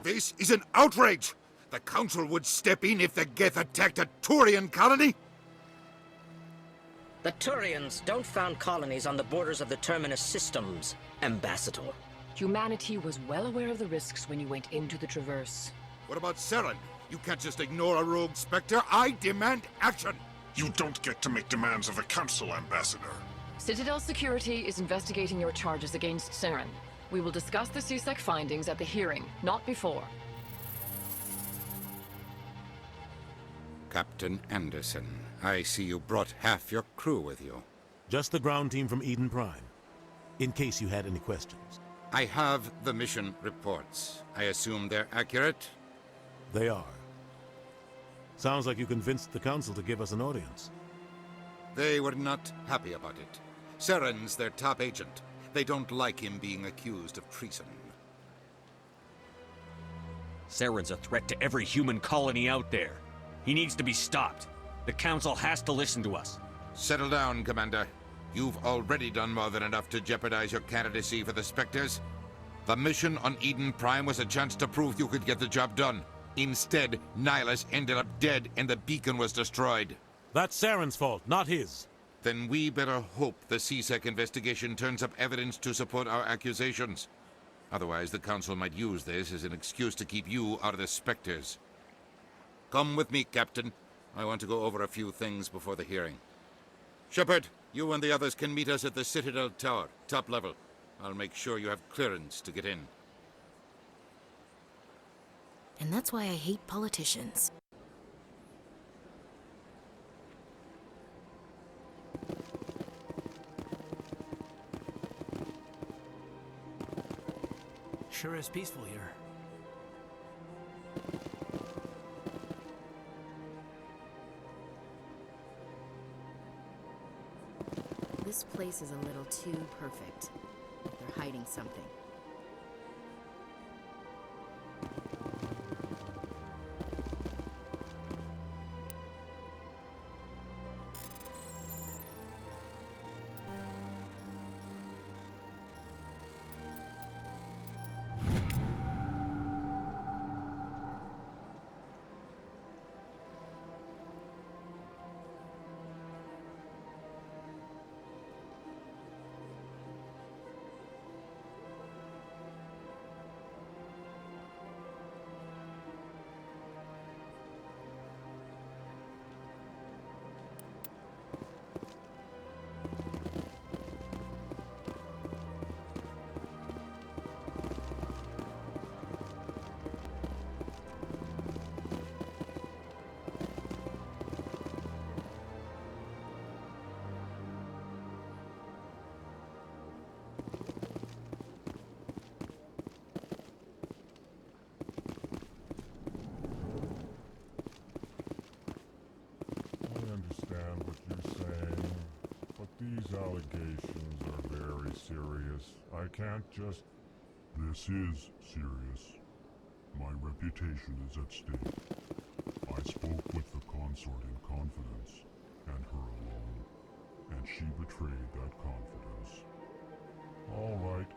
This is an outrage! The Council would step in if the Geth attacked a Turian colony? The Turians don't found colonies on the borders of the Terminus systems, Ambassador. Humanity was well aware of the risks when you went into the Traverse. What about Seren? You can't just ignore a rogue Spectre. I demand action! You don't get to make demands of the Council, Ambassador. Citadel Security is investigating your charges against Seren. We will discuss the CSEC findings at the hearing, not before. Captain Anderson, I see you brought half your crew with you. Just the ground team from Eden Prime, in case you had any questions. I have the mission reports. I assume they're accurate? They are. Sounds like you convinced the Council to give us an audience. They were not happy about it. Seren's their top agent. They don't like him being accused of treason. Seren's a threat to every human colony out there. He needs to be stopped. The Council has to listen to us. Settle down, Commander. You've already done more than enough to jeopardize your candidacy for the Spectres. The mission on Eden Prime was a chance to prove you could get the job done. Instead, Nihilus ended up dead and the beacon was destroyed. That's Seren's fault, not his. Then we better hope the CSEC investigation turns up evidence to support our accusations. Otherwise, the Council might use this as an excuse to keep you out of the Spectres. Come with me, Captain. I want to go over a few things before the hearing. Shepard, you and the others can meet us at the Citadel Tower, top level. I'll make sure you have clearance to get in. And that's why I hate politicians. Sure is peaceful here. This place is a little too perfect. They're hiding something. These allegations are very serious. I can't just... This is serious. My reputation is at stake. I spoke with the consort in confidence, and her alone, and she betrayed that confidence. All right.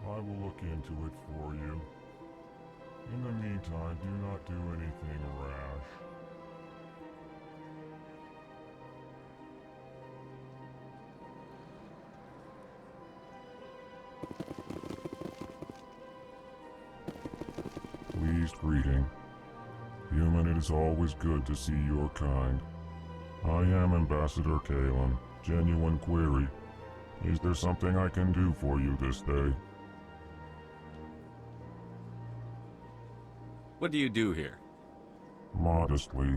I will look into it for you. In the meantime, do not do anything rash. Pleased greeting. Human, it is always good to see your kind. I am Ambassador Kalen. Genuine query. Is there something I can do for you this day? What do you do here? Modestly.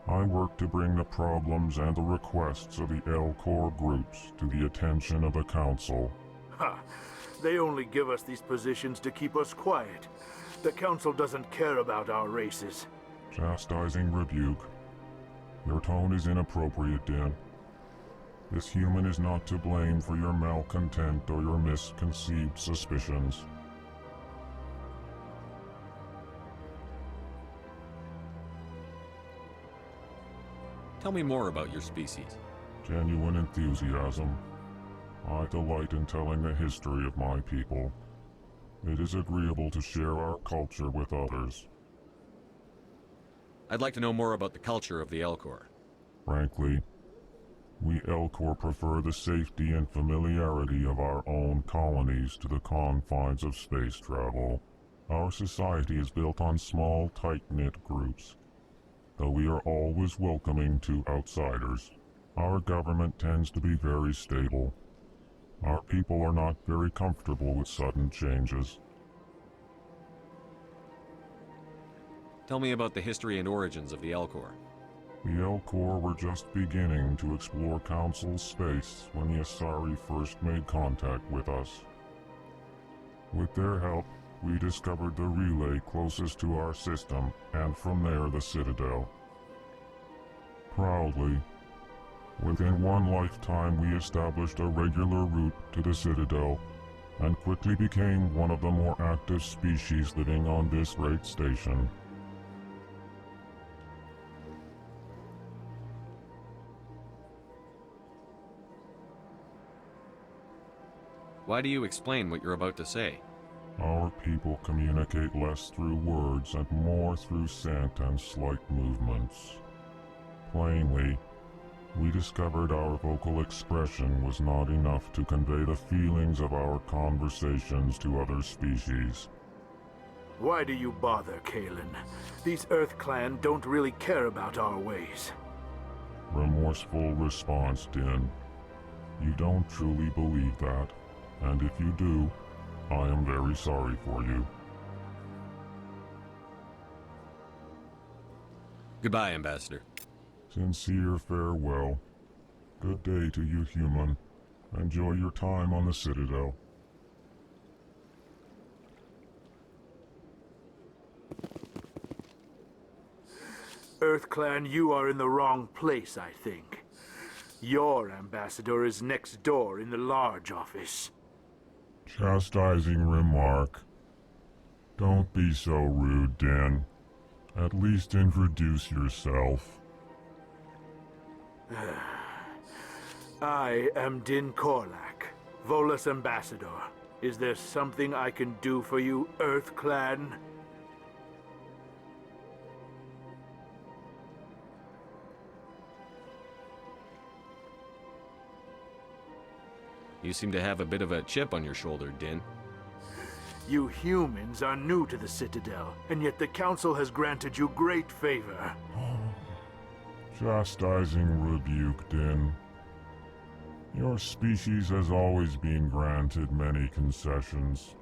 I work to bring the problems and the requests of the L-Core groups to the attention of the Council. Ha! They only give us these positions to keep us quiet. The Council doesn't care about our races. Chastising rebuke. Your tone is inappropriate, Din. This human is not to blame for your malcontent or your misconceived suspicions. Tell me more about your species. Genuine enthusiasm. I delight in telling the history of my people. It is agreeable to share our culture with others. I'd like to know more about the culture of the Elcor. Frankly, we Elcor prefer the safety and familiarity of our own colonies to the confines of space travel. Our society is built on small, tight-knit groups, though we are always welcoming to outsiders. Our government tends to be very stable. Our people are not very comfortable with sudden changes. Tell me about the history and origins of the Elcor. The Elcor were just beginning to explore Council space when the Asari first made contact with us. With their help, we discovered the relay closest to our system, and from there the Citadel. Proudly, within one lifetime we established a regular route to the Citadel, and quickly became one of the more active species living on this great station. Why do you explain what you're about to say? Our people communicate less through words and more through scent and slight movements. Plainly, we discovered our vocal expression was not enough to convey the feelings of our conversations to other species. Why do you bother, Kalen? These Earth Clan don't really care about our ways. Remorseful response, Din. You don't truly believe that, and if you do, I am very sorry for you. Goodbye, Ambassador. Sincere farewell. Good day to you, human. Enjoy your time on the Citadel. Earth Clan, you are in the wrong place, I think. Your ambassador is next door in the large office. Chastising remark. Don't be so rude, Din. At least introduce yourself. I am Din Korlak, Volus ambassador. Is there something I can do for you, Earth Clan? You seem to have a bit of a chip on your shoulder, Din. You humans are new to the Citadel, and yet the Council has granted you great favor. Chastising rebuke, Din. Your species has always been granted many concessions.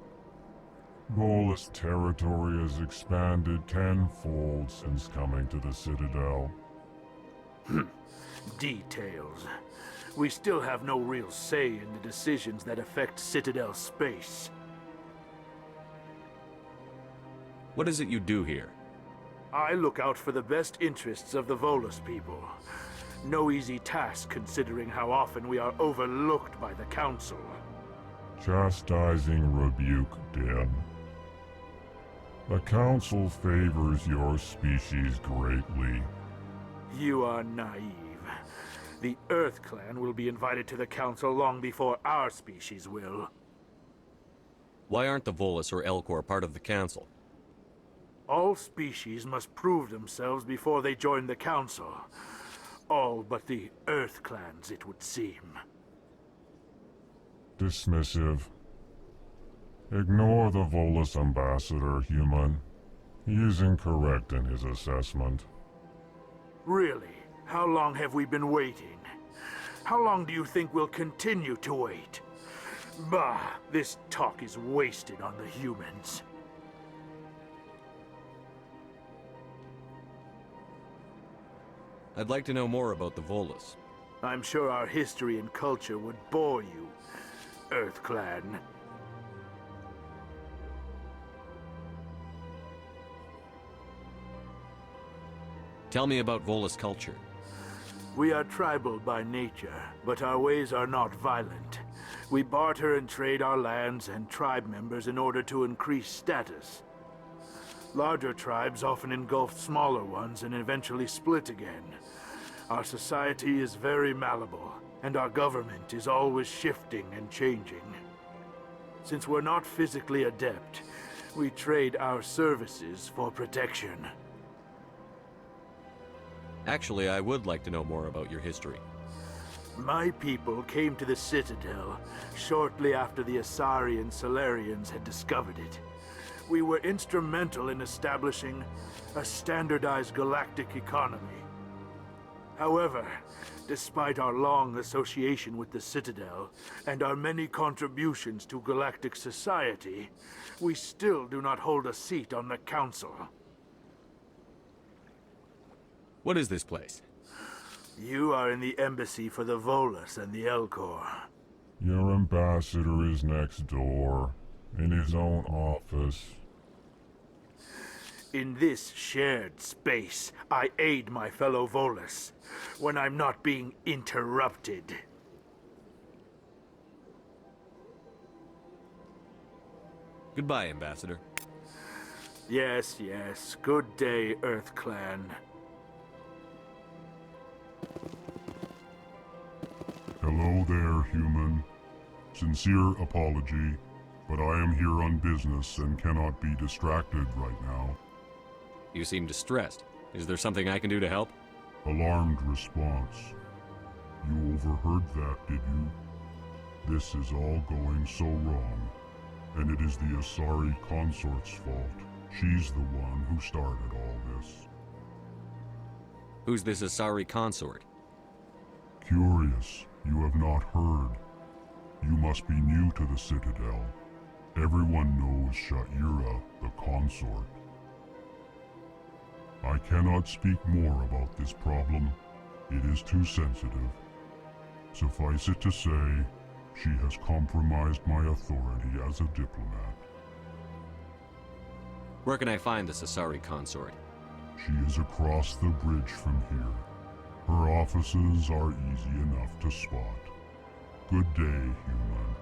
Volus territory has expanded tenfold since coming to the Citadel. Details. We still have no real say in the decisions that affect Citadel space. What is it you do here? I look out for the best interests of the Volus people. No easy task considering how often we are overlooked by the Council. Chastising rebuke, Din. The Council favors your species greatly. You are naive. The Earth Clan will be invited to the Council long before our species will. Why aren't the Volus or Elcor part of the Council? All species must prove themselves before they join the Council. All but the Earth Clans, it would seem. Dismissive. Ignore the Volus ambassador, human. He is incorrect in his assessment. Really? How long have we been waiting? How long do you think we'll continue to wait? Bah, this talk is wasted on the humans. I'd like to know more about the Volus. I'm sure our history and culture would bore you, Earth Clan. Tell me about Volus culture. We are tribal by nature, but our ways are not violent. We barter and trade our lands and tribe members in order to increase status. Larger tribes often engulf smaller ones and eventually split again. Our society is very malleable, and our government is always shifting and changing. Since we're not physically adept, we trade our services for protection. Actually, I would like to know more about your history. My people came to the Citadel shortly after the Asari and Solarians had discovered it. We were instrumental in establishing a standardized galactic economy. However, despite our long association with the Citadel and our many contributions to galactic society, we still do not hold a seat on the Council. What is this place? You are in the embassy for the Volus and the Elcor. Your ambassador is next door, in his own office. In this shared space, I aid my fellow Volus when I'm not being interrupted. Goodbye, Ambassador. Yes, yes. Good day, Earth Clan. Hello there, human. Sincere apology, but I am here on business and cannot be distracted right now. You seem distressed. Is there something I can do to help? Alarmed response. You overheard that, did you? This is all going so wrong, and it is the Asari consort's fault. She's the one who started all this. Who's this Asari consort? Curious, you have not heard. You must be new to the Citadel. Everyone knows Sha'ira, the consort. I cannot speak more about this problem. It is too sensitive. Suffice it to say, she has compromised my authority as a diplomat. Where can I find this Asari consort? She is across the bridge from here. Her offices are easy enough to spot. Good day, human.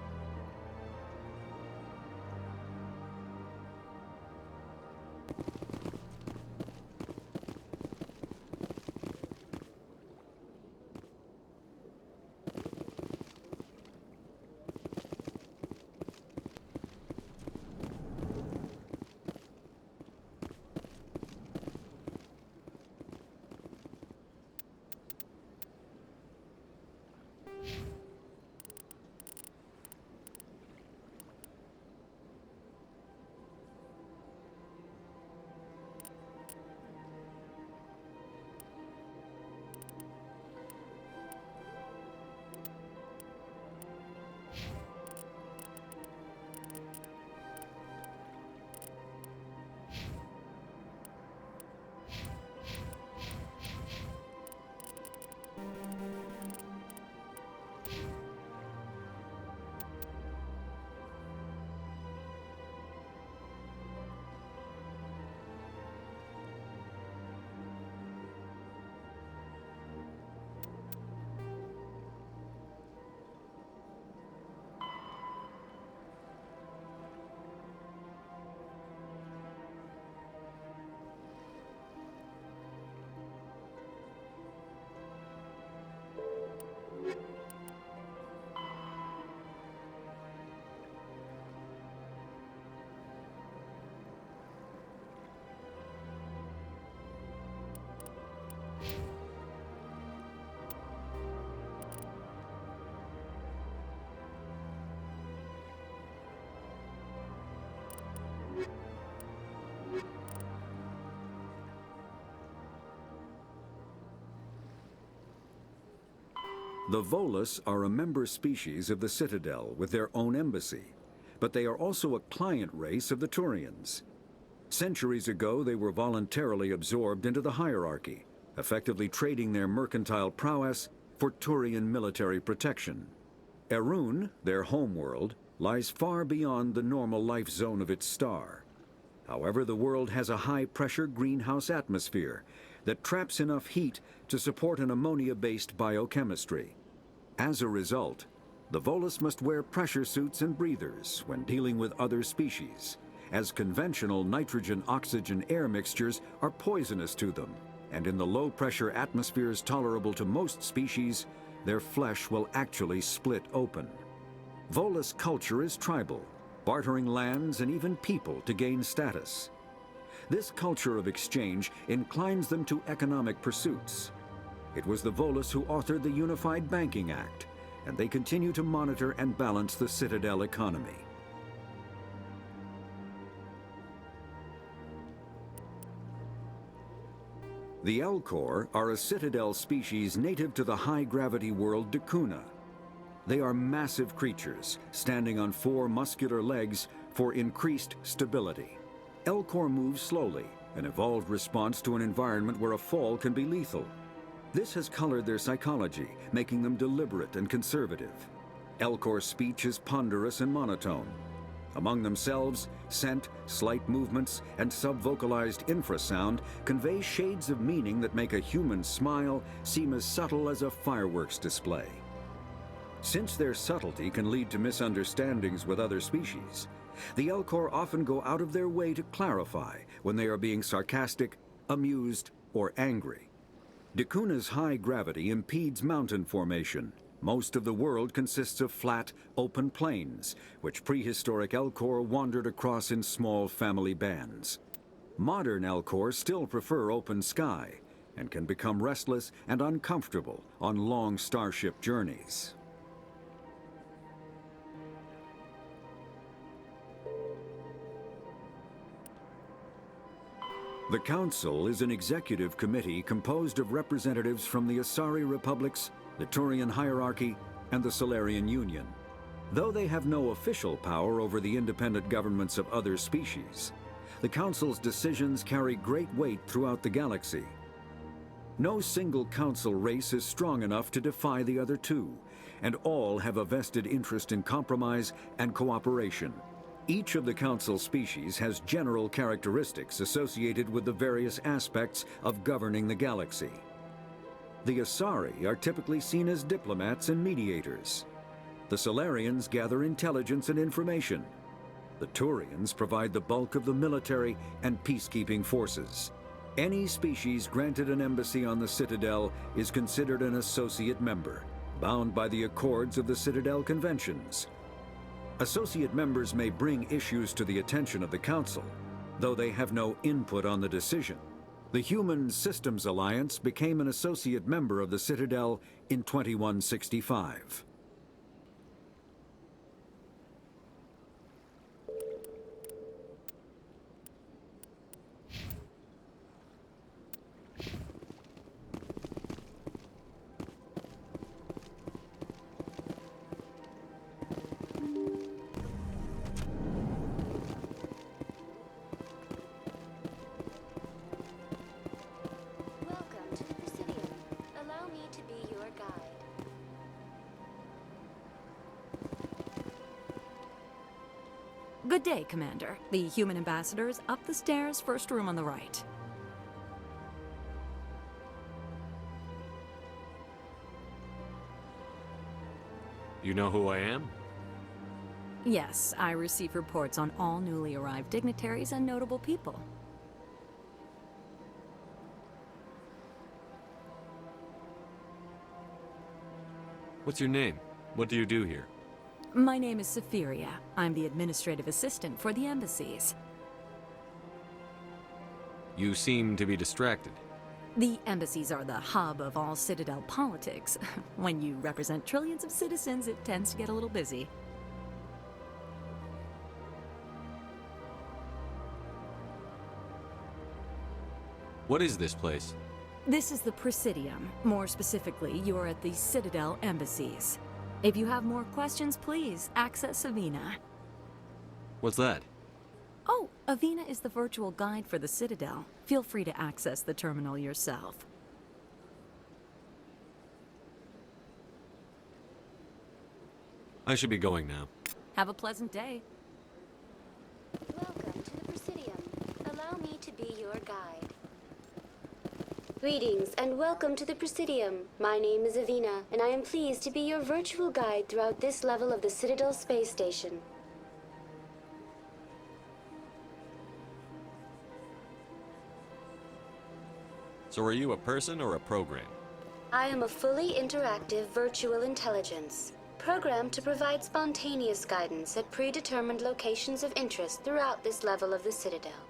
The Volus are a member species of the Citadel with their own embassy, but they are also a client race of the Turians. Centuries ago, they were voluntarily absorbed into the hierarchy, effectively trading their mercantile prowess for Turian military protection. Erun, their homeworld, lies far beyond the normal life zone of its star. However, the world has a high-pressure greenhouse atmosphere that traps enough heat to support an ammonia-based biochemistry. As a result, the Volus must wear pressure suits and breathers when dealing with other species, as conventional nitrogen-oxygen-air mixtures are poisonous to them, and in the low-pressure atmospheres tolerable to most species, their flesh will actually split open. Volus culture is tribal, bartering lands and even people to gain status. This culture of exchange inclines them to economic pursuits. It was the Volus who authored the Unified Banking Act, and they continue to monitor and balance the Citadel economy. The Elcor are a Citadel species native to the high-gravity world Dakuna. They are massive creatures, standing on 4 muscular legs for increased stability. Elcor move slowly, an evolved response to an environment where a fall can be lethal. This has colored their psychology, making them deliberate and conservative. Elcor's speech is ponderous and monotone. Among themselves, scent, slight movements, and sub-vocalized infrasound convey shades of meaning that make a human smile seem as subtle as a fireworks display. Since their subtlety can lead to misunderstandings with other species, the Elcor often go out of their way to clarify when they are being sarcastic, amused, or angry. Dakuna's high gravity impedes mountain formation. Most of the world consists of flat, open plains, which prehistoric Elcor wandered across in small family bands. Modern Elcor still prefer open sky and can become restless and uncomfortable on long starship journeys. The Council is an executive committee composed of representatives from the Asari republics, the Turian hierarchy, and the Solarian Union. Though they have no official power over the independent governments of other species, the Council's decisions carry great weight throughout the galaxy. No single Council race is strong enough to defy the other two, and all have a vested interest in compromise and cooperation. Each of the Council species has general characteristics associated with the various aspects of governing the galaxy. The Asari are typically seen as diplomats and mediators. The Solarians gather intelligence and information. The Turians provide the bulk of the military and peacekeeping forces. Any species granted an embassy on the Citadel is considered an associate member, bound by the accords of the Citadel Conventions. Associate members may bring issues to the attention of the Council, though they have no input on the decision. The Human Systems Alliance became an associate member of the Citadel in 2165. Good day, Commander. The human ambassador is up the stairs, first room on the right. You know who I am? Yes, I receive reports on all newly arrived dignitaries and notable people. What's your name? What do you do here? My name is Sephiria. I'm the administrative assistant for the embassies. You seem to be distracted. The embassies are the hub of all Citadel politics. When you represent trillions of citizens, it tends to get a little busy. What is this place? This is the Presidium. More specifically, you are at the Citadel embassies. If you have more questions, please access Avina. What's that? Oh, Avina is the virtual guide for the Citadel. Feel free to access the terminal yourself. I should be going now. Have a pleasant day. Welcome to the Presidium. Allow me to be your guide. Greetings and welcome to the Presidium. My name is Avina, and I am pleased to be your virtual guide throughout this level of the Citadel space station. So are you a person or a program? I am a fully interactive virtual intelligence. programmed to provide spontaneous guidance at predetermined locations of interest throughout this level of the Citadel.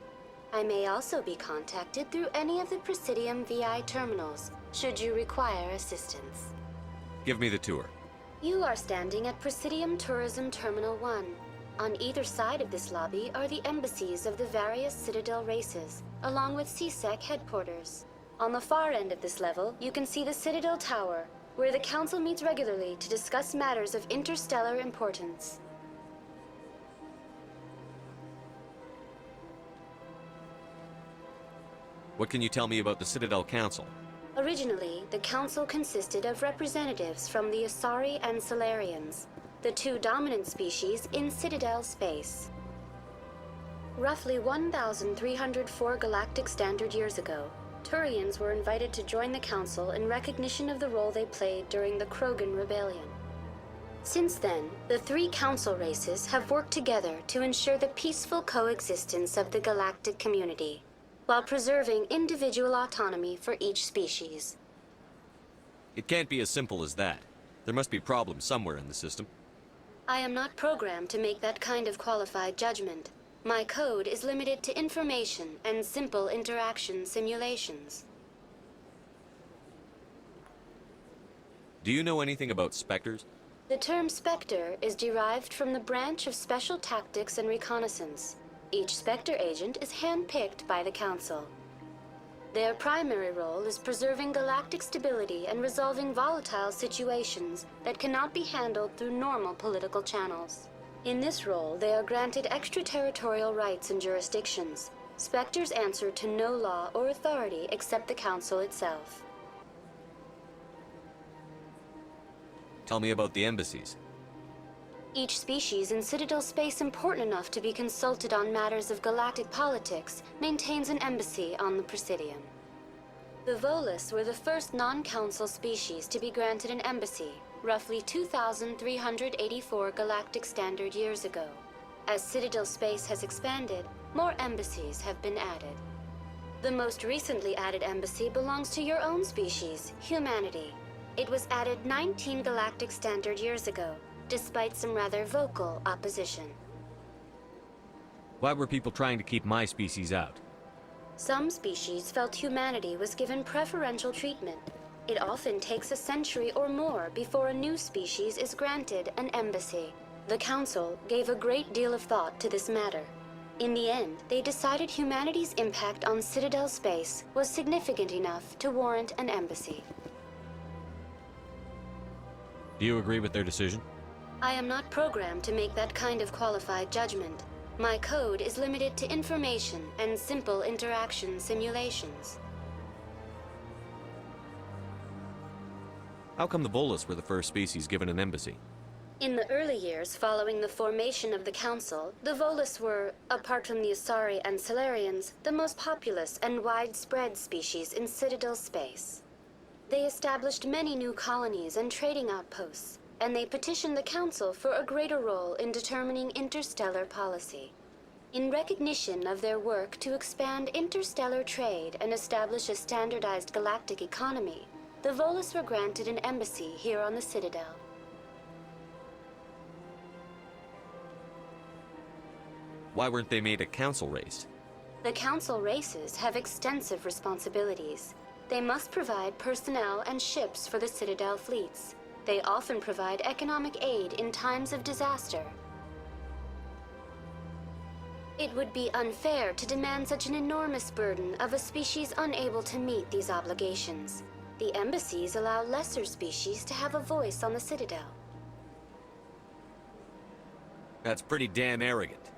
I may also be contacted through any of the Presidium VI terminals, should you require assistance. Give me the tour. You are standing at Presidium Tourism Terminal 1. On either side of this lobby are the embassies of the various Citadel races, along with CSEC headquarters. On the far end of this level, you can see the Citadel Tower, where the Council meets regularly to discuss matters of interstellar importance. What can you tell me about the Citadel Council? Originally, the Council consisted of representatives from the Asari and Solarians, the two dominant species in Citadel space. Roughly 1,304 galactic standard years ago, Turians were invited to join the Council in recognition of the role they played during the Krogan Rebellion. Since then, the three Council races have worked together to ensure the peaceful coexistence of the galactic community, while preserving individual autonomy for each species. It can't be as simple as that. There must be problems somewhere in the system. I am not programmed to make that kind of qualified judgment. My code is limited to information and simple interaction simulations. Do you know anything about Spectres? The term Spectre is derived from the branch of Special Tactics and Reconnaissance. Each Spectre agent is hand-picked by the Council. Their primary role is preserving galactic stability and resolving volatile situations that cannot be handled through normal political channels. In this role, they are granted extraterritorial rights and jurisdictions. Spectres answer to no law or authority except the Council itself. Tell me about the embassies. Each species in Citadel space important enough to be consulted on matters of galactic politics maintains an embassy on the Presidium. The Volus were the first non-council species to be granted an embassy, roughly 2,384 galactic standard years ago. As Citadel space has expanded, more embassies have been added. The most recently added embassy belongs to your own species, humanity. It was added 19 galactic standard years ago, despite some rather vocal opposition. Why were people trying to keep my species out? Some species felt humanity was given preferential treatment. It often takes a century or more before a new species is granted an embassy. The Council gave a great deal of thought to this matter. In the end, they decided humanity's impact on Citadel space was significant enough to warrant an embassy. Do you agree with their decision? I am not programmed to make that kind of qualified judgment. My code is limited to information and simple interaction simulations. How come the Volus were the first species given an embassy? In the early years following the formation of the Council, the Volus were, apart from the Asari and Solarians, the most populous and widespread species in Citadel space. They established many new colonies and trading outposts, and they petitioned the Council for a greater role in determining interstellar policy. In recognition of their work to expand interstellar trade and establish a standardized galactic economy, the Volus were granted an embassy here on the Citadel. Why weren't they made a council race? The Council races have extensive responsibilities. They must provide personnel and ships for the Citadel fleets. They often provide economic aid in times of disaster. It would be unfair to demand such an enormous burden of a species unable to meet these obligations. The embassies allow lesser species to have a voice on the Citadel. That's pretty damn arrogant.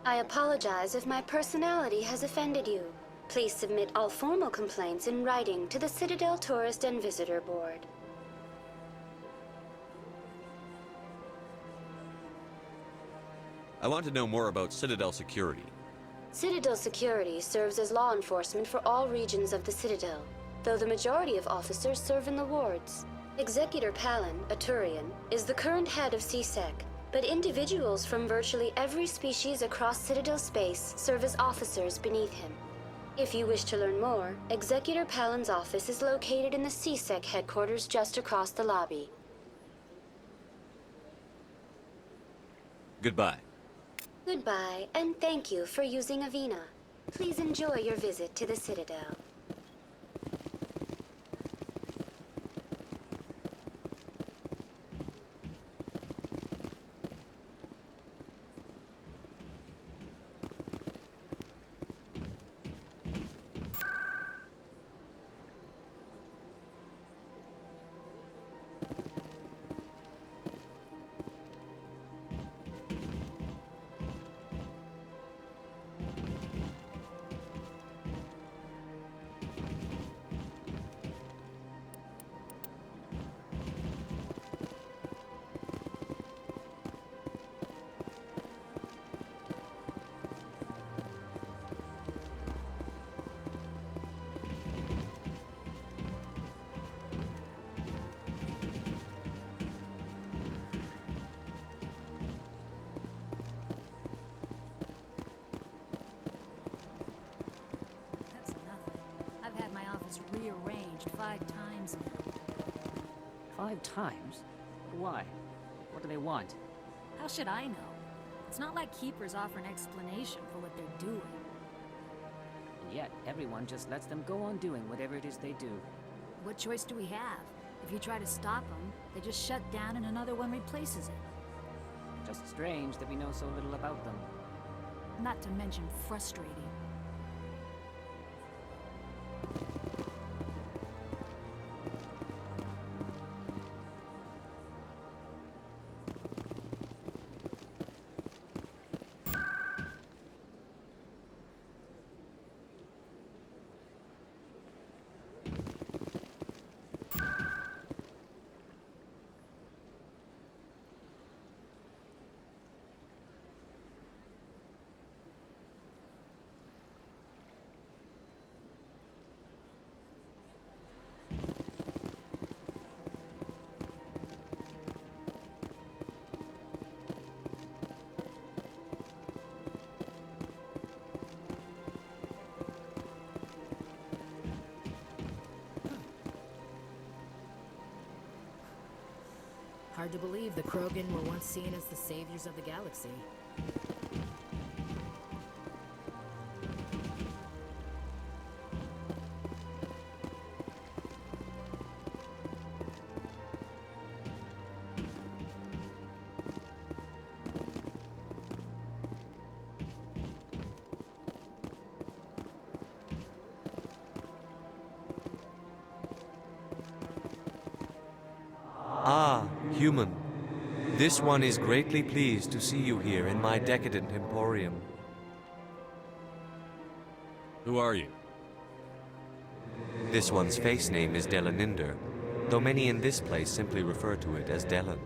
I apologize if my personality has offended you. Please submit all formal complaints in writing to the Citadel Tourist and Visitor Board. I want to know more about Citadel security. Citadel security serves as law enforcement for all regions of the Citadel, though the majority of officers serve in the wards. Executor Palin, a Turian, is the current head of CSEC, but individuals from virtually every species across Citadel space serve as officers beneath him. If you wish to learn more, Executor Palin's office is located in the CSEC headquarters just across the lobby. Goodbye. Goodbye, and thank you for using Avina. Please enjoy your visit to the Citadel. Rearranged 5 times. 5 times? Why? What do they want? How should I know? It's not like keepers offer an explanation for what they're doing. And yet, everyone just lets them go on doing whatever it is they do. What choice do we have? If you try to stop them, they just shut down and another one replaces it. Just strange that we know so little about them. Not to mention frustrating. Hard to believe the Krogan were once seen as the saviors of the galaxy. Ah, human. This one is greatly pleased to see you here in my decadent emporium. Who are you? This one's face name is Delaninder, though many in this place simply refer to it as Delan.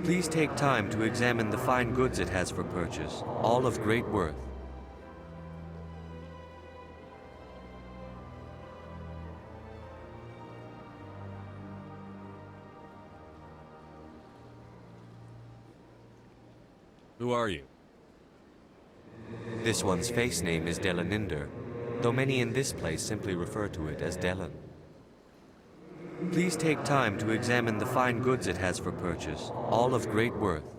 Please take time to examine the fine goods it has for purchase, all of great worth. Who are you? This one's face name is Delaninder, though many in this place simply refer to it as Delan. Please take time to examine the fine goods it has for purchase, all of great worth.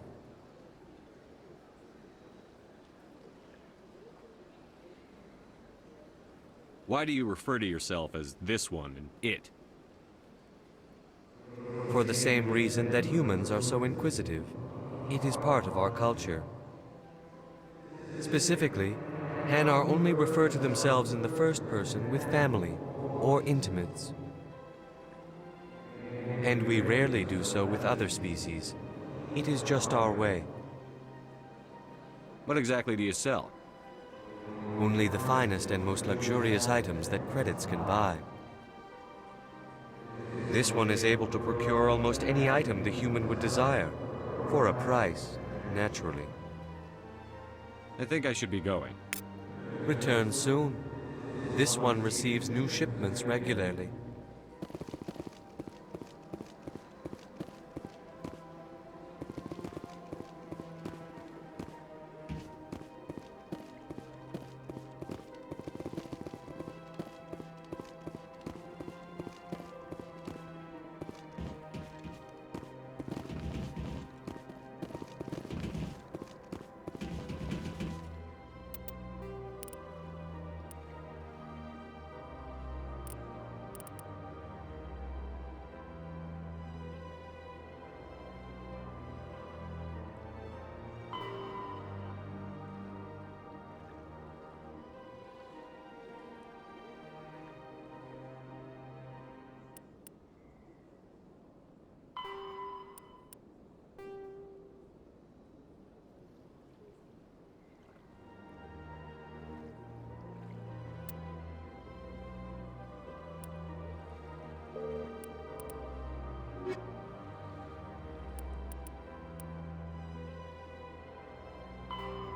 Why do you refer to yourself as this one and it? For the same reason that humans are so inquisitive. It is part of our culture. Specifically, Hanar only refer to themselves in the first person with family or intimates. And we rarely do so with other species. It is just our way. What exactly do you sell? Only the finest and most luxurious items that credits can buy. This one is able to procure almost any item the human would desire. For a price, naturally. I think I should be going. Return soon. This one receives new shipments regularly.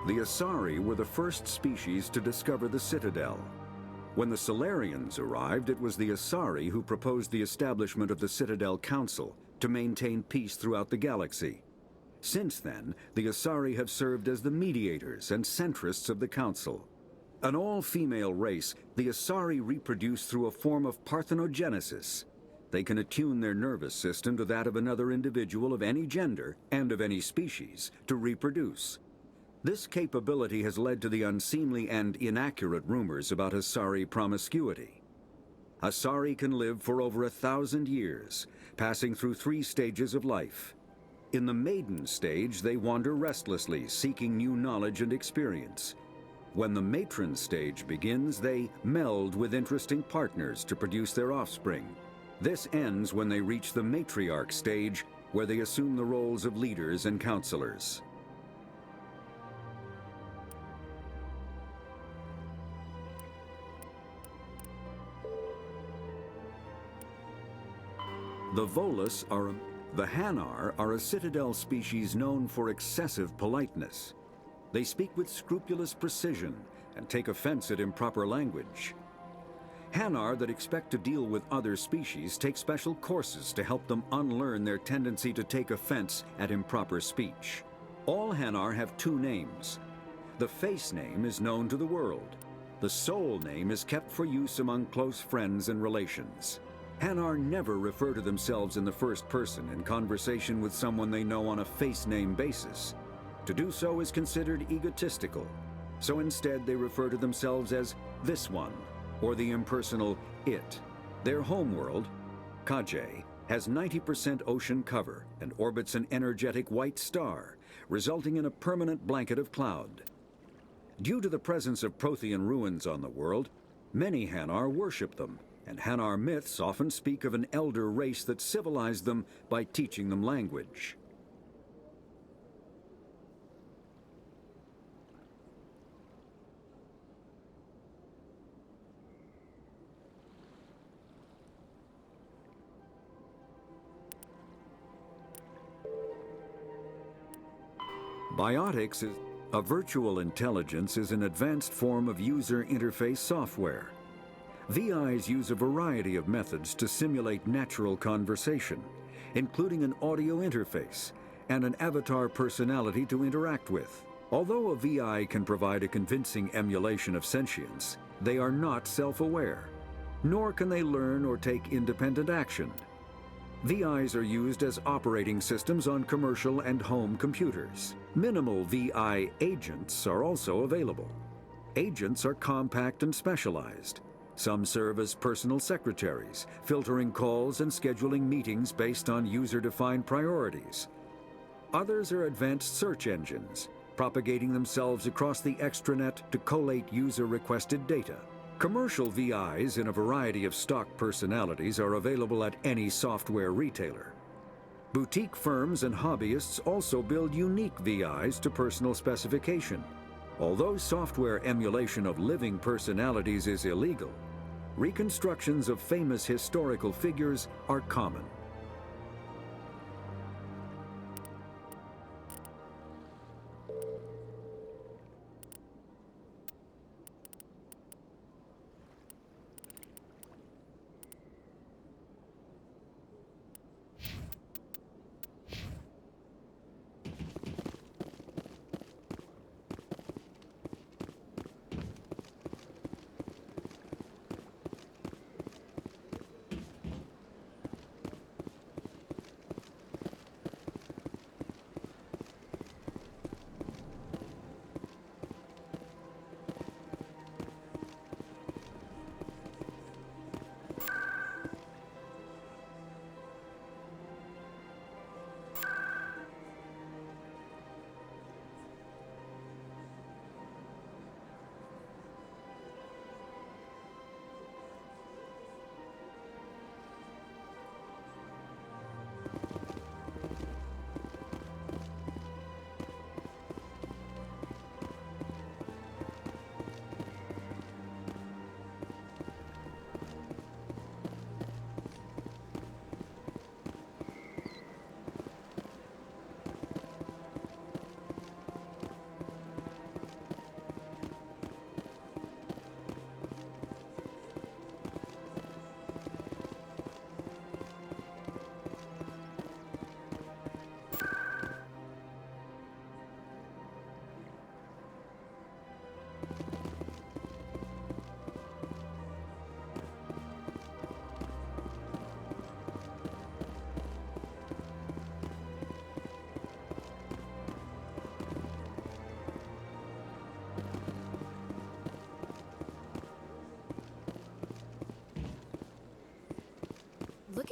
The Asari were the first species to discover the Citadel. When the Solarians arrived, it was the Asari who proposed the establishment of the Citadel Council to maintain peace throughout the galaxy. Since then, the Asari have served as the mediators and centrists of the Council. An all-female race, the Asari reproduce through a form of parthenogenesis. They can attune their nervous system to that of another individual of any gender and of any species to reproduce. This capability has led to the unseemly and inaccurate rumors about Asari promiscuity. Asari can live for over 1,000 years, passing through 3 stages of life. In the maiden stage, they wander restlessly, seeking new knowledge and experience. When the matron stage begins, they meld with interesting partners to produce their offspring. This ends when they reach the matriarch stage, where they assume the roles of leaders and counselors. The Hanar are a Citadel species known for excessive politeness. They speak with scrupulous precision and take offense at improper language. Hanar that expect to deal with other species take special courses to help them unlearn their tendency to take offense at improper speech. All Hanar have 2 names. The face name is known to the world. The soul name is kept for use among close friends and relations. Hanar never refer to themselves in the first person in conversation with someone they know on a face name basis. To do so is considered egotistical, so instead they refer to themselves as this one, or the impersonal it. Their homeworld, Kaje, has 90% ocean cover and orbits an energetic white star, resulting in a permanent blanket of cloud. Due to the presence of Prothean ruins on the world, many Hanar worship them, and Hanar myths often speak of an elder race that civilized them by teaching them language. Biotics is a virtual intelligence is an advanced form of user interface software. VIs use a variety of methods to simulate natural conversation, including an audio interface and an avatar personality to interact with. Although a VI can provide a convincing emulation of sentience, they are not self-aware, nor can they learn or take independent action. VIs are used as operating systems on commercial and home computers. Minimal VI agents are also available. Agents are compact and specialized. Some serve as personal secretaries, filtering calls and scheduling meetings based on user-defined priorities. Others are advanced search engines, propagating themselves across the extranet to collate user-requested data. Commercial VIs in a variety of stock personalities are available at any software retailer. Boutique firms and hobbyists also build unique VIs to personal specification. Although software emulation of living personalities is illegal, reconstructions of famous historical figures are common.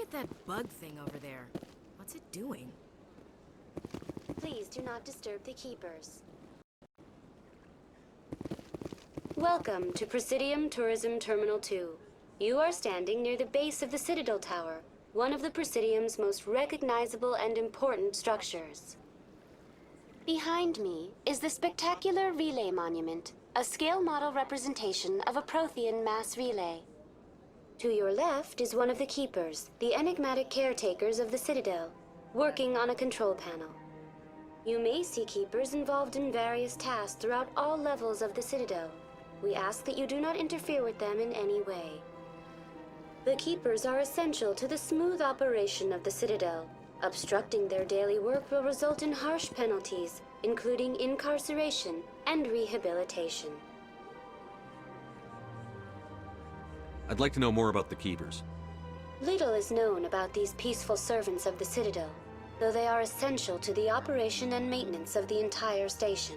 at that bug thing over there. What's it doing? Please do not disturb the keepers. Welcome to Presidium Tourism Terminal 2. You are standing near the base of the Citadel Tower, one of the Presidium's most recognizable and important structures. Behind me is the spectacular Relay Monument, a scale model representation of a Prothean mass relay. To your left is one of the keepers, the enigmatic caretakers of the Citadel, working on a control panel. You may see keepers involved in various tasks throughout all levels of the Citadel. We ask that you do not interfere with them in any way. The keepers are essential to the smooth operation of the Citadel. Obstructing their daily work will result in harsh penalties, including incarceration and rehabilitation. I'd like to know more about the keepers. Little is known about these peaceful servants of the Citadel, though they are essential to the operation and maintenance of the entire station.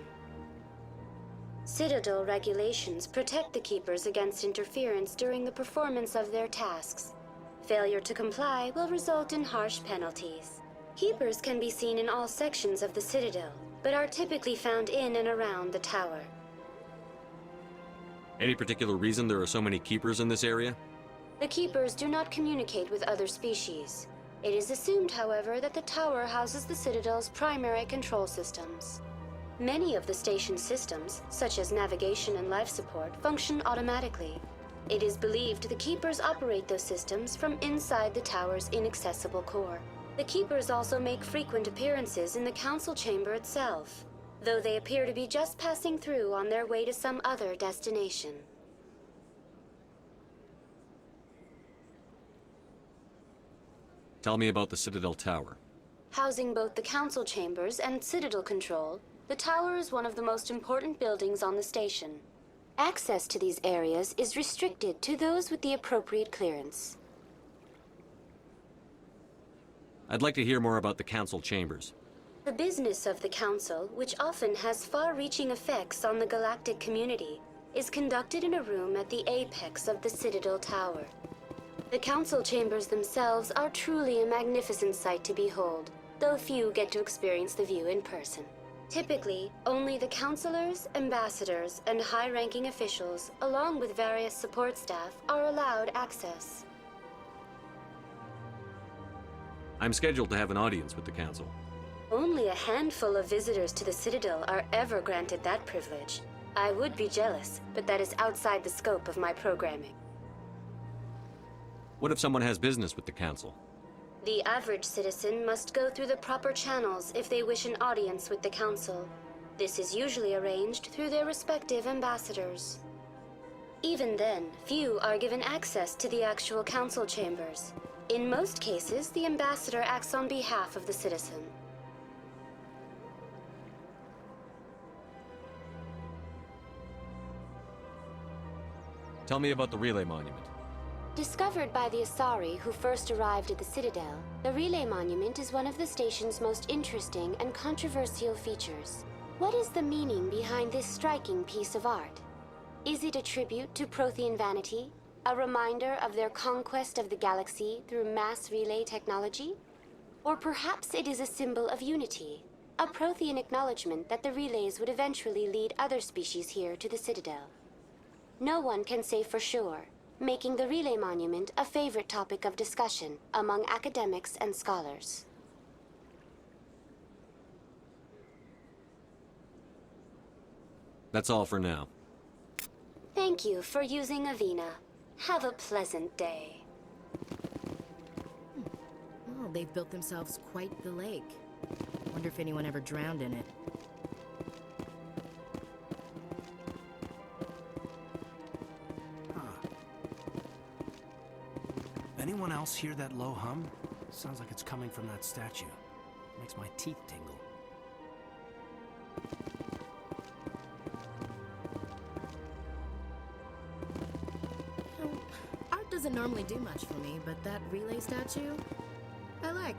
Citadel regulations protect the keepers against interference during the performance of their tasks. Failure to comply will result in harsh penalties. Keepers can be seen in all sections of the Citadel, but are typically found in and around the tower. Any particular reason there are so many keepers in this area? The keepers do not communicate with other species. It is assumed, however, that the tower houses the Citadel's primary control systems. Many of the station's systems, such as navigation and life support, function automatically. It is believed the keepers operate those systems from inside the tower's inaccessible core. The keepers also make frequent appearances in the council chamber itself, though they appear to be just passing through on their way to some other destination. Tell me about the Citadel Tower. Housing both the council chambers and Citadel control, the tower is one of the most important buildings on the station. Access to these areas is restricted to those with the appropriate clearance. I'd like to hear more about the council chambers. The business of the council, which often has far-reaching effects on the galactic community, is conducted in a room at the apex of the Citadel Tower. The council chambers themselves are truly a magnificent sight to behold, though few get to experience the view in person. Typically, only the councilors, ambassadors, and high-ranking officials, along with various support staff, are allowed access. I'm scheduled to have an audience with the council. Only a handful of visitors to the Citadel are ever granted that privilege. I would be jealous, but that is outside the scope of my programming. What if someone has business with the council? The average citizen must go through the proper channels if they wish an audience with the council. This is usually arranged through their respective ambassadors. Even then, few are given access to the actual council chambers. In most cases, the ambassador acts on behalf of the citizen. Tell me about the Relay Monument. Discovered by the Asari who first arrived at the Citadel, the Relay Monument is one of the station's most interesting and controversial features. What is the meaning behind this striking piece of art? Is it a tribute to Prothean vanity? A reminder of their conquest of the galaxy through mass relay technology? Or perhaps it is a symbol of unity, a Prothean acknowledgement that the relays would eventually lead other species here to the Citadel. No one can say for sure, making the Relay Monument a favorite topic of discussion among academics and scholars. That's all for now. Thank you for using Avina. Have a pleasant day. Well, they've built themselves quite the lake. Wonder if anyone ever drowned in it. Anyone else hear that low hum? Sounds like it's coming from that statue. Makes my teeth tingle. Art doesn't normally do much for me, but that relay statue, I like.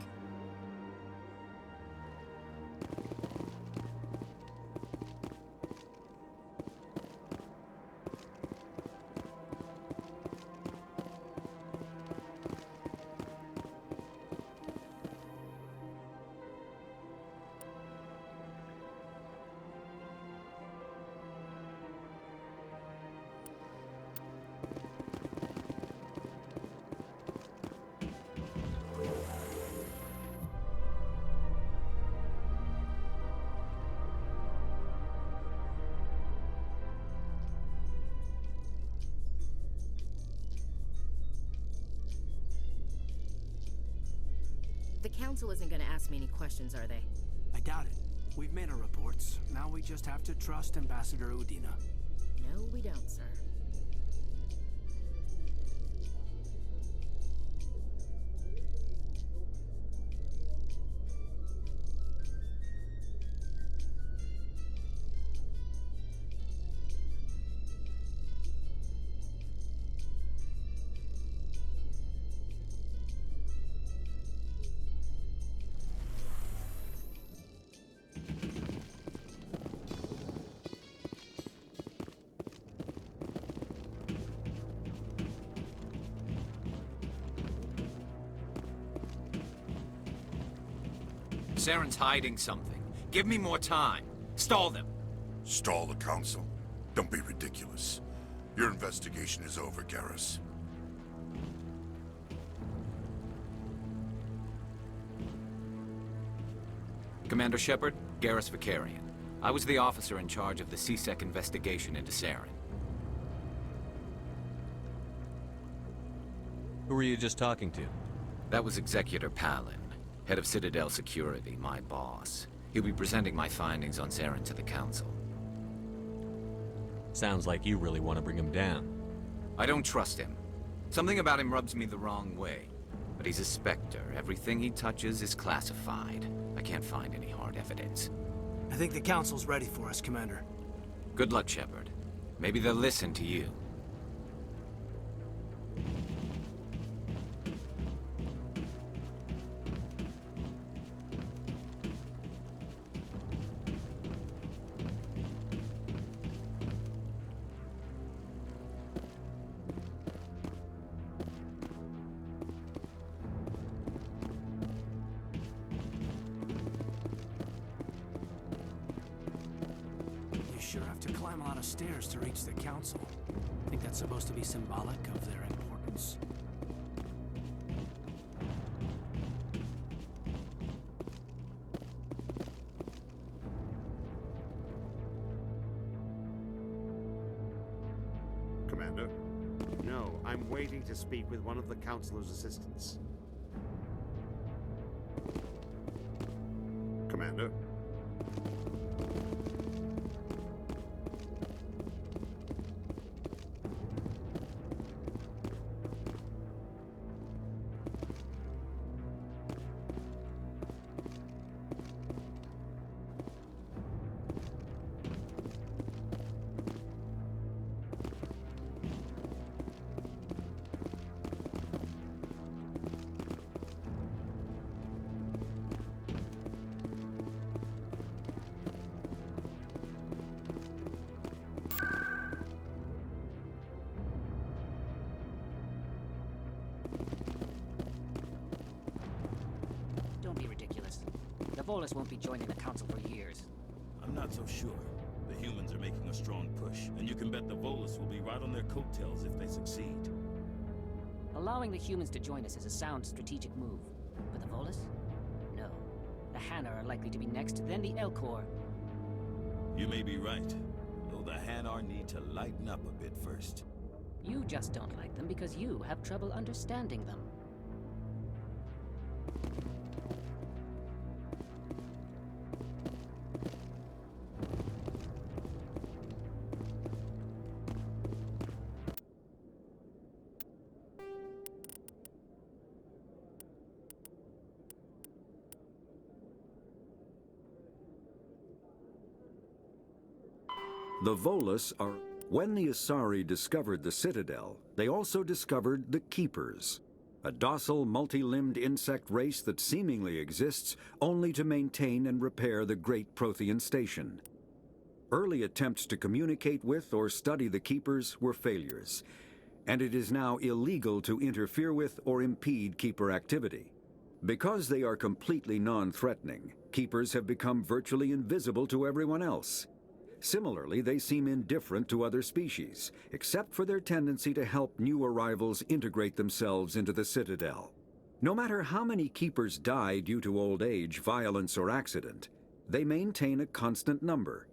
The council isn't gonna ask me any questions, are they? I doubt it. We've made our reports. Now we just have to trust Ambassador Udina. No, we don't, sir. Saren's hiding something. Give me more time. Stall them. Stall the council? Don't be ridiculous. Your investigation is over, Garrus. Commander Shepard, Garrus Vicarian. I was the officer in charge of the CSEC investigation into Saren. Who were you just talking to? That was Executor Palin, head of Citadel Security, my boss. He'll be presenting my findings on Saren to the Council. Sounds like you really want to bring him down. I don't trust him. Something about him rubs me the wrong way. But he's a Spectre. Everything he touches is classified. I can't find any hard evidence. I think the Council's ready for us, Commander. Good luck, Shepard. Maybe they'll listen to you. You sure have to climb a lot of stairs to reach the Council. I think that's supposed to be symbolic of their importance. Commander? No, I'm waiting to speak with one of the Councilor's assistants. Commander? Don't be ridiculous. The Volus won't be joining the Council for years. I'm not so sure. The humans are making a strong push, and you can bet the Volus will be right on their coattails if they succeed. Allowing the humans to join us is a sound strategic move. But the Volus? No. The Hanar are likely to be next, then the Elcor. You may be right, though the Hanar need to lighten up a bit first. You just don't like them because you have trouble understanding them. The Volus are... When the Asari discovered the Citadel, they also discovered the Keepers, a docile, multi-limbed insect race that seemingly exists only to maintain and repair the Great Prothean Station. Early attempts to communicate with or study the Keepers were failures, and it is now illegal to interfere with or impede Keeper activity. Because they are completely non-threatening, Keepers have become virtually invisible to everyone else. Similarly, they seem indifferent to other species, except for their tendency to help new arrivals integrate themselves into the Citadel. No matter how many Keepers die due to old age, violence, or accident, they maintain a constant number.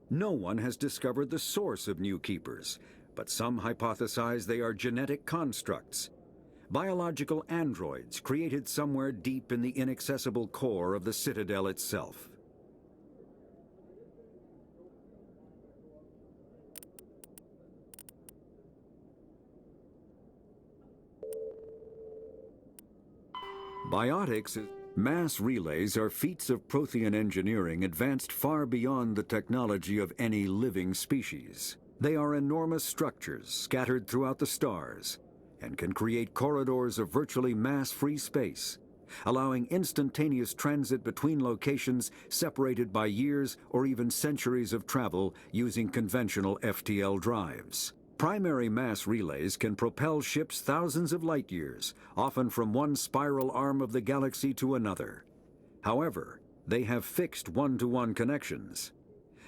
No one has discovered the source of new Keepers, but some hypothesize they are genetic constructs. biological androids created somewhere deep in the inaccessible core of the Citadel itself. Biotics, mass relays are feats of Prothean engineering advanced far beyond the technology of any living species. They are enormous structures scattered throughout the stars and can create corridors of virtually mass-free space, allowing instantaneous transit between locations separated by years or even centuries of travel using conventional FTL drives. Primary mass relays can propel ships thousands of light years, often from one spiral arm of the galaxy to another. However, they have fixed one-to-one connections.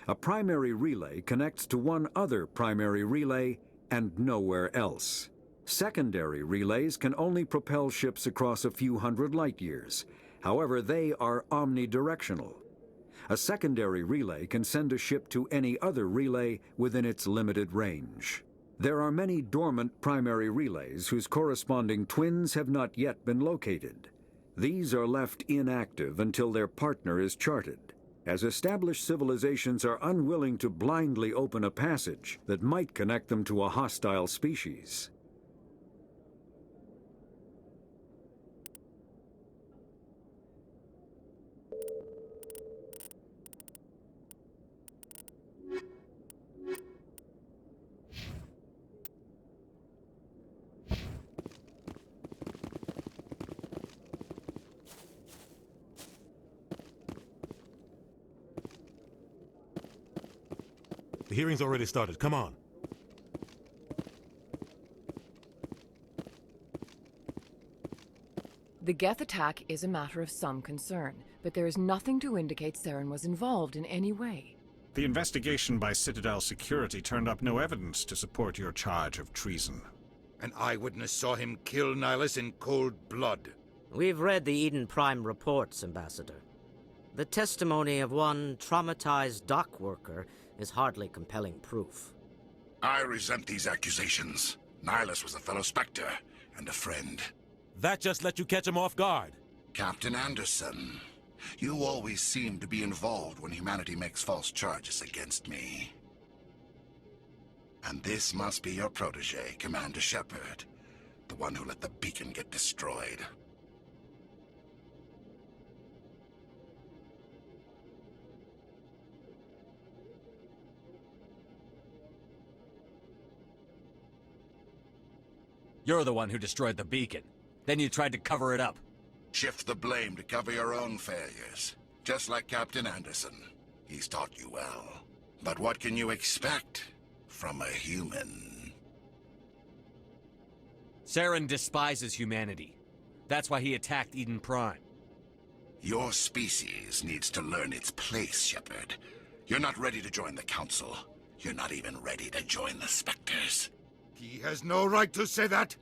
A primary relay connects to one other primary relay and nowhere else. Secondary relays can only propel ships across a few hundred light years. However, they are omnidirectional. A secondary relay can send a ship to any other relay within its limited range. There are many dormant primary relays whose corresponding twins have not yet been located. These are left inactive until their partner is charted, as established civilizations are unwilling to blindly open a passage that might connect them to a hostile species. The hearing's already started. Come on. The Geth attack is a matter of some concern, but there is nothing to indicate Saren was involved in any way. The investigation by Citadel Security turned up no evidence to support your charge of treason. An eyewitness saw him kill Nihilus in cold blood. We've read the Eden Prime reports, Ambassador. The testimony of one traumatized dock worker is hardly compelling proof. I resent these accusations. Nihilus was a fellow Spectre and a friend. That just let you catch him off guard. Captain Anderson, you always seem to be involved when humanity makes false charges against me. And this must be your protege, Commander Shepard, the one who let the beacon get destroyed. You're the one who destroyed the beacon. Then you tried to cover it up. Shift the blame to cover your own failures. Just like Captain Anderson. He's taught you well. But what can you expect from a human? Saren despises humanity. That's why he attacked Eden Prime. Your species needs to learn its place, Shepard. You're not ready to join the Council. You're not even ready to join the Spectres. He has no right to say that.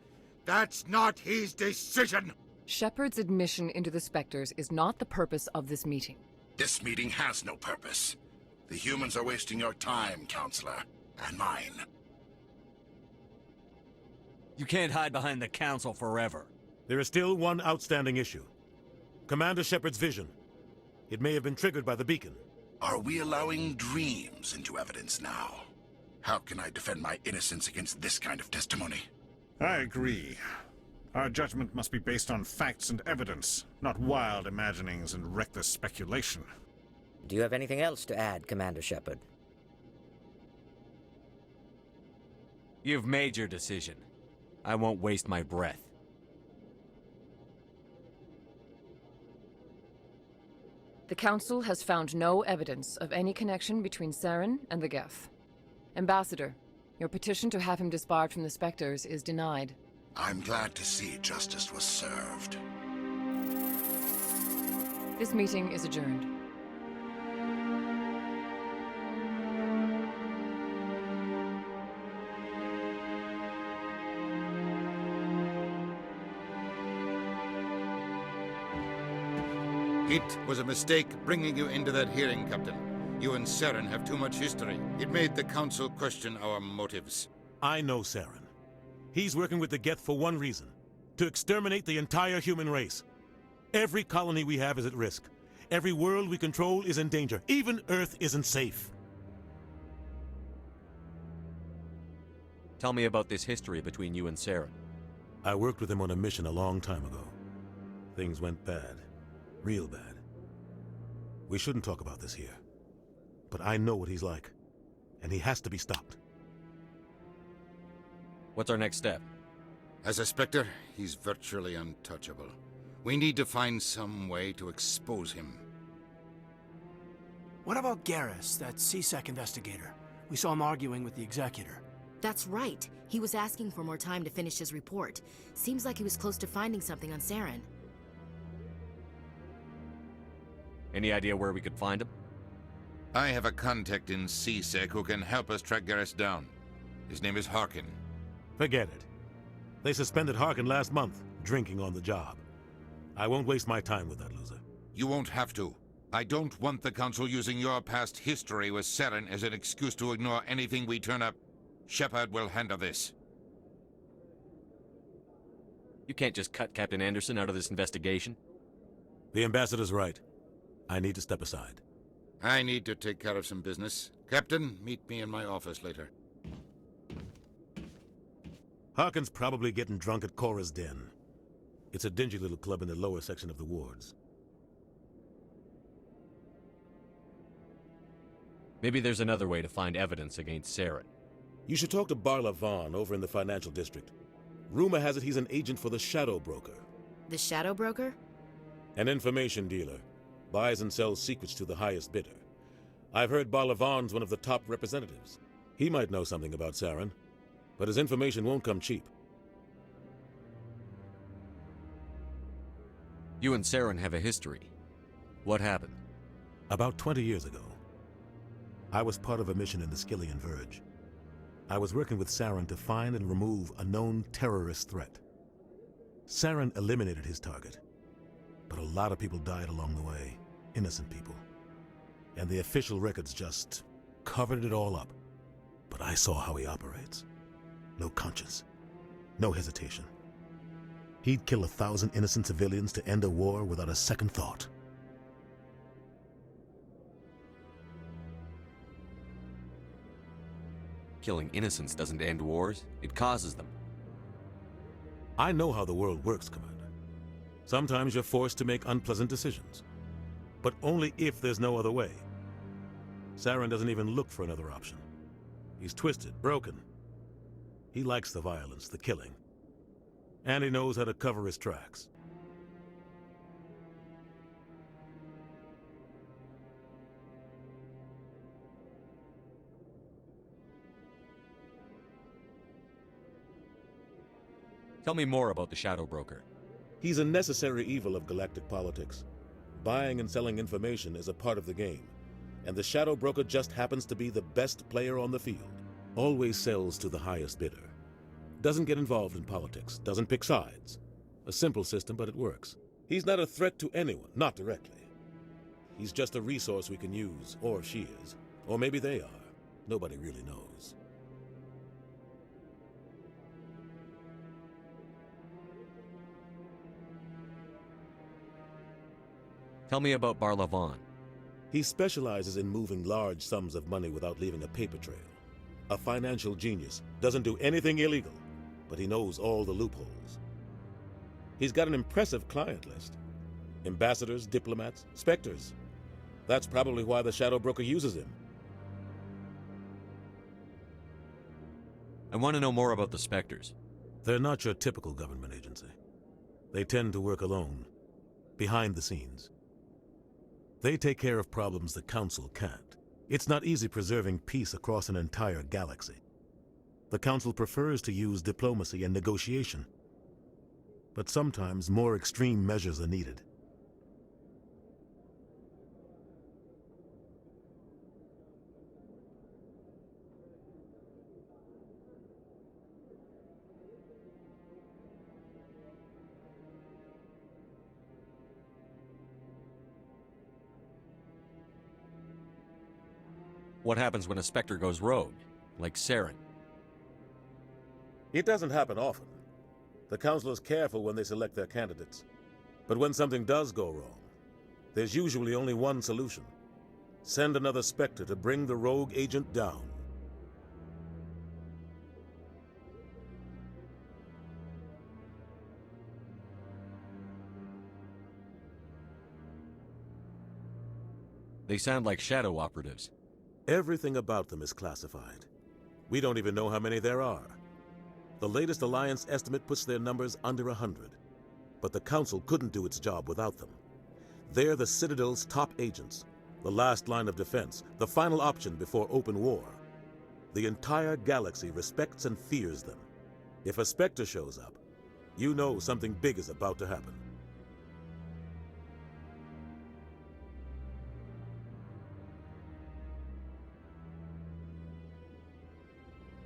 That's not his decision. Shepard's admission into the Spectres is not the purpose of this meeting. This meeting has no purpose. The humans are wasting your time, Counselor, and mine. You can't hide behind the Council forever. There is still one outstanding issue. Commander Shepard's vision. It may have been triggered by the beacon. Are we allowing dreams into evidence now? How can I defend my innocence against this kind of testimony? I agree. Our judgment must be based on facts and evidence, not wild imaginings and reckless speculation. Do you have anything else to add, Commander Shepard? You've made your decision. I won't waste my breath. The Council has found no evidence of any connection between Saren and the Geth. Ambassador, your petition to have him disbarred from the Spectres is denied. I'm glad to see justice was served. This meeting is adjourned. It was a mistake bringing you into that hearing, Captain. You and Saren have too much history. It made the Council question our motives. I know Saren. He's working with the Geth for one reason. to exterminate the entire human race. Every colony we have is at risk. Every world we control is in danger. Even Earth isn't safe. Tell me about this history between you and Saren. I worked with him on a mission a long time ago. Things went bad. Real bad. We shouldn't talk about this here. But I know what he's like. And he has to be stopped. What's our next step? As a Spectre, he's virtually untouchable. We need to find some way to expose him. What about Garrus, that CSEC investigator? We saw him arguing with the executor. That's right. He was asking for more time to finish his report. Seems like he was close to finding something on Saren. Any idea where we could find him? I have a contact in CSEC who can help us track Garrus down. His name is Harkin. Forget it. They suspended Harkin last month, drinking on the job. I won't waste my time with that loser. You won't have to. I don't want the Council using your past history with Saren as an excuse to ignore anything we turn up. Shepard will handle this. You can't just cut Captain Anderson out of this investigation. The ambassador's right. I need to step aside. I need to take care of some business. Captain, meet me in my office later. Harkin's probably getting drunk at Cora's Den. It's a dingy little club in the lower section of the wards. Maybe there's another way to find evidence against Saren. You should talk to Barla Vaughn over in the financial district. Rumor has it he's an agent for the Shadow Broker. The Shadow Broker? An information dealer. Buys and sells secrets to the highest bidder. I've heard Barla Vaughn's one of the top representatives. He might know something about Saren, but his information won't come cheap. You and Saren have a history. What happened? About 20 years ago, I was part of a mission in the Skillian Verge. I was working with Saren to find and remove a known terrorist threat. Saren eliminated his target, but a lot of people died along the way, innocent people. And the official records just covered it all up. But I saw how he operates. No conscience, no hesitation. He'd kill 1,000 innocent civilians to end a war without a second thought. Killing innocents doesn't end wars, it causes them. I know how the world works, Commander. Sometimes you're forced to make unpleasant decisions. But only if there's no other way. Saren doesn't even look for another option. He's twisted, broken. He likes the violence, the killing. And he knows how to cover his tracks. Tell me more about the Shadow Broker. He's a necessary evil of galactic politics. Buying and selling information is a part of the game. And the Shadow Broker just happens to be the best player on the field. Always sells to the highest bidder. Doesn't get involved in politics, doesn't pick sides. A simple system, but it works. He's not a threat to anyone, not directly. He's just a resource we can use, or she is. Or maybe they are. Nobody really knows. Tell me about Barla Vaughn. He specializes in moving large sums of money without leaving a paper trail. A financial genius, doesn't do anything illegal, but he knows all the loopholes. He's got an impressive client list. Ambassadors, diplomats, specters. That's probably why the Shadow Broker uses him. I want to know more about the Spectres. They're not your typical government agency. They tend to work alone, behind the scenes. They take care of problems the Council can't. It's not easy preserving peace across an entire galaxy. The Council prefers to use diplomacy and negotiation. But sometimes more extreme measures are needed. What happens when a Spectre goes rogue, like Saren? It doesn't happen often. The council is careful when they select their candidates. But when something does go wrong, there's usually only one solution. Send another Spectre to bring the rogue agent down. They sound like shadow operatives. Everything about them is classified. We don't even know how many there are. The latest Alliance estimate puts their numbers under 100. But the Council couldn't do its job without them. They're the Citadel's top agents, the last line of defense, the final option before open war. The entire galaxy respects and fears them. If a Spectre shows up, you know something big is about to happen.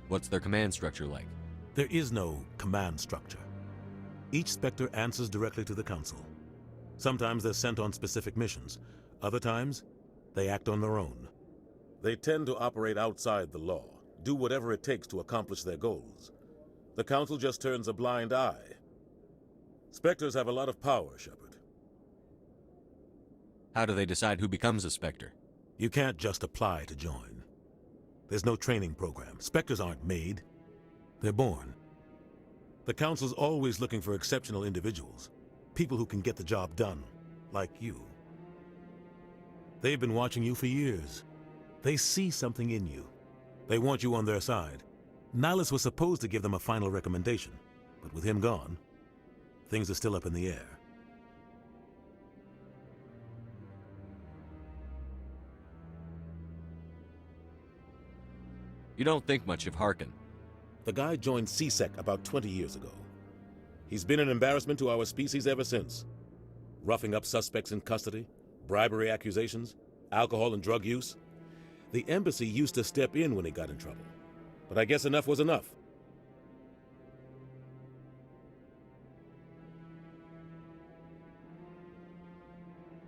What's their command structure like? There is no command structure. Each Spectre answers directly to the Council. Sometimes they're sent on specific missions. Other times, they act on their own. They tend to operate outside the law, do whatever it takes to accomplish their goals. The Council just turns a blind eye. Spectres have a lot of power, Shepard. How do they decide who becomes a Spectre? You can't just apply to join. There's no training program. Spectres aren't made. They're born. The Council's always looking for exceptional individuals. People who can get the job done, like you. They've been watching you for years. They see something in you. They want you on their side. Nihilus was supposed to give them a final recommendation, but with him gone, things are still up in the air. You don't think much of Harkin. The guy joined CSEC about 20 years ago. He's been an embarrassment to our species ever since. Roughing up suspects in custody, bribery accusations, alcohol and drug use. The embassy used to step in when he got in trouble. But I guess enough was enough.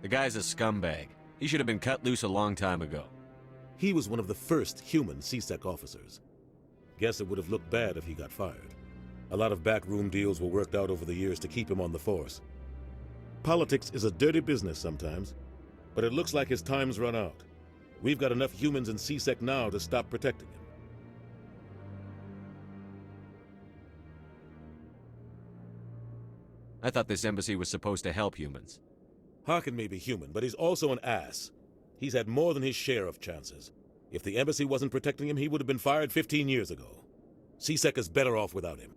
The guy's a scumbag. He should have been cut loose a long time ago. He was one of the first human CSEC officers. Guess it would have looked bad if he got fired. A lot of backroom deals were worked out over the years to keep him on the force. Politics is a dirty business sometimes, but it looks like his time's run out. We've got enough humans in CSEC now to stop protecting him. I thought this embassy was supposed to help humans. Harkin may be human, but he's also an ass. He's had more than his share of chances. If the embassy wasn't protecting him, he would have been fired 15 years ago. CSEC is better off without him.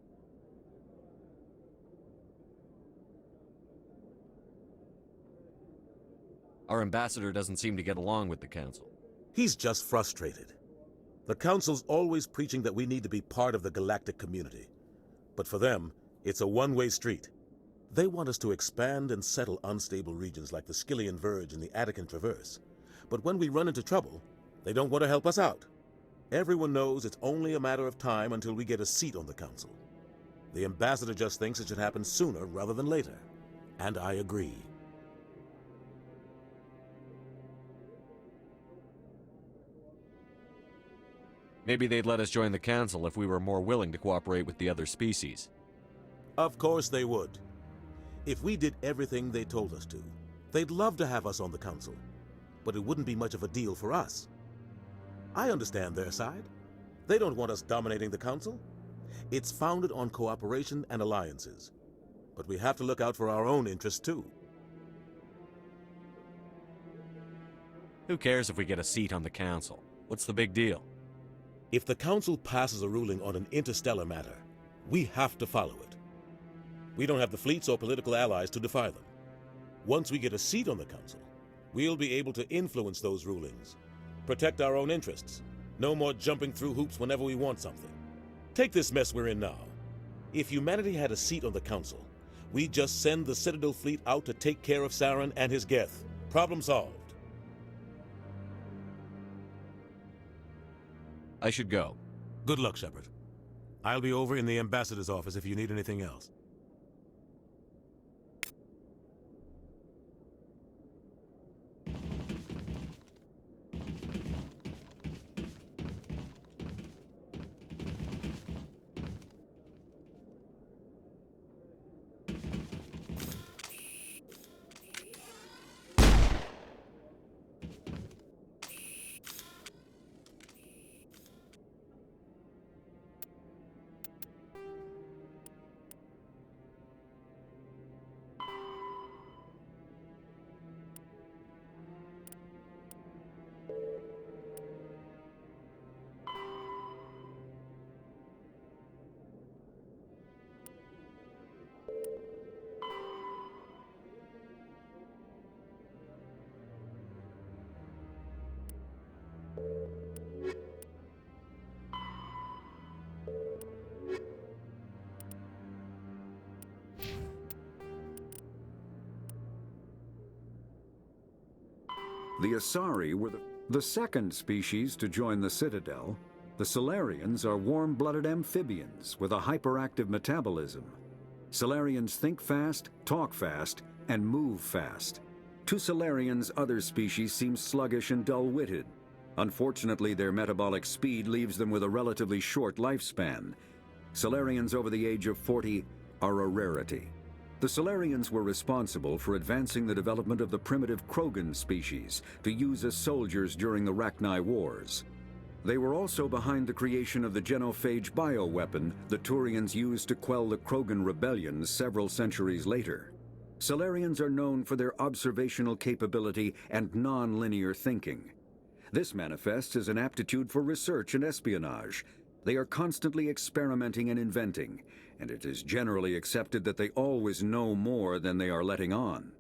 Our ambassador doesn't seem to get along with the Council. He's just frustrated. The Council's always preaching that we need to be part of the galactic community. But for them, it's a one-way street. They want us to expand and settle unstable regions like the Skillian Verge and the Attican Traverse. But when we run into trouble, they don't want to help us out. Everyone knows it's only a matter of time until we get a seat on the Council. The ambassador just thinks it should happen sooner rather than later. And I agree. Maybe they'd let us join the Council if we were more willing to cooperate with the other species. Of course they would. If we did everything they told us to, they'd love to have us on the Council. But it wouldn't be much of a deal for us. I understand their side. They don't want us dominating the Council. It's founded on cooperation and alliances. But we have to look out for our own interests too. Who cares if we get a seat on the Council? What's the big deal? If the Council passes a ruling on an interstellar matter, we have to follow it. We don't have the fleets or political allies to defy them. Once we get a seat on the Council, we'll be able to influence those rulings, protect our own interests. No more jumping through hoops whenever we want something. Take this mess we're in now. If humanity had a seat on the Council, we'd just send the Citadel fleet out to take care of Saren and his Geth. Problem solved. I should go. Good luck, Shepard. I'll be over in the ambassador's office if you need anything else. The Asari were the second species to join the Citadel. The Solarians are warm-blooded amphibians with a hyperactive metabolism. Solarians think fast, talk fast, and move fast. To Solarians, other species seem sluggish and dull-witted. Unfortunately, their metabolic speed leaves them with a relatively short lifespan. Solarians over the age of 40 are a rarity. The Solarians were responsible for advancing the development of the primitive Krogan species to use as soldiers during the Rachni Wars. They were also behind the creation of the genophage bioweapon the Turians used to quell the Krogan rebellions several centuries later. Solarians are known for their observational capability and non-linear thinking. This manifests as an aptitude for research and espionage. They are constantly experimenting and inventing, and it is generally accepted that they always know more than they are letting on.